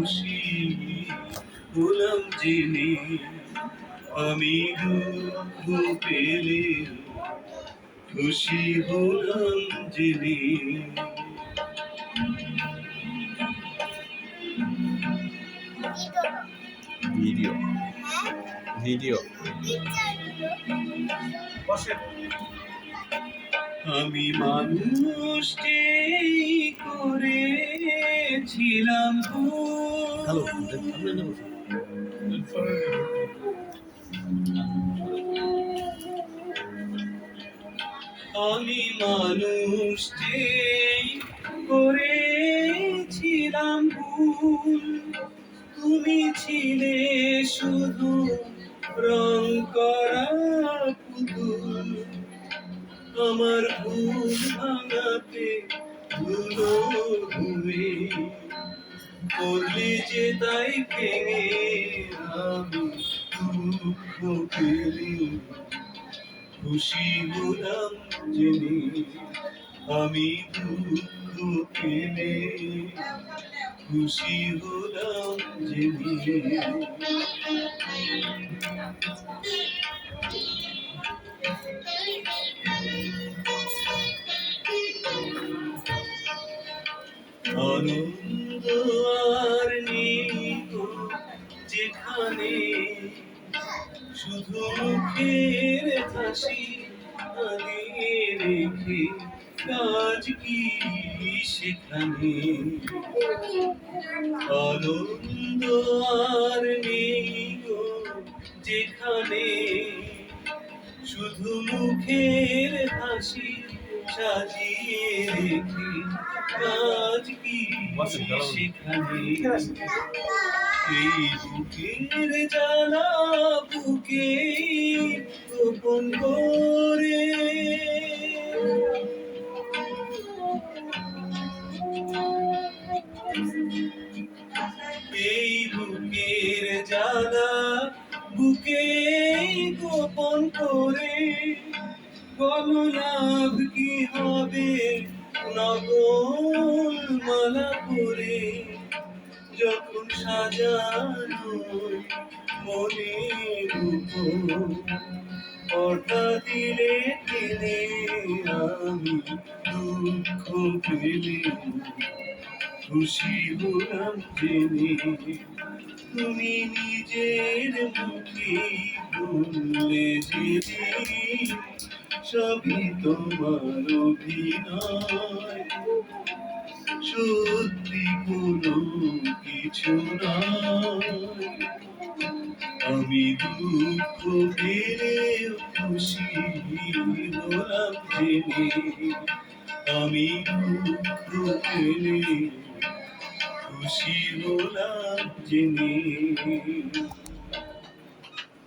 খুশি হলাম জেনে, আমি দুঃখ পেলে খুশি হলাম জেনে। ভিডিও ভিডিও আমি মানুষকে করেছিলাম হ্যালো আমি মানুষকে করেছিলাম ভুল, তুমি ছিলে শুধু রং করা পুতুল। আমার ভুল ভাঙাতে ধুলো ঘুমে করলে যে তাই ভেঙে, আমি দুঃখ পেলে খুশি হলাম জেনে, আমি দুঃখ পেলে খুশি হলাম জেনে। আনন্দ আর নেই তো যেখানে, শুধু মুখের হাসি আগে রেখে কাজ কি সেখানে। আনন্দ আর নেই গো যেখানে, শুধু মুখের হাসি সাজিয়ে রেখে কাজ কি সেখানে। এই বুকের জ্বালা বুকে গোপন করে, এই বুকের জ্বালা বুকে গোপন করে, কলনাভ কি হবে নগর মালা পরে, যখন সাজানো মনের উপর পর্দা দিলে টেনে, আমি দুঃখ পেলে খুশি হলাম জেনে, তুমি নিজের মুখে বললে যেদিন সবই তোমার অভিনয়, সত্যি কোনো কিছু নয়। আমি দুঃখ পেলে খুশি হলাম জেনে, আমি দুঃখ পেলে খুশি হলাম জেনে।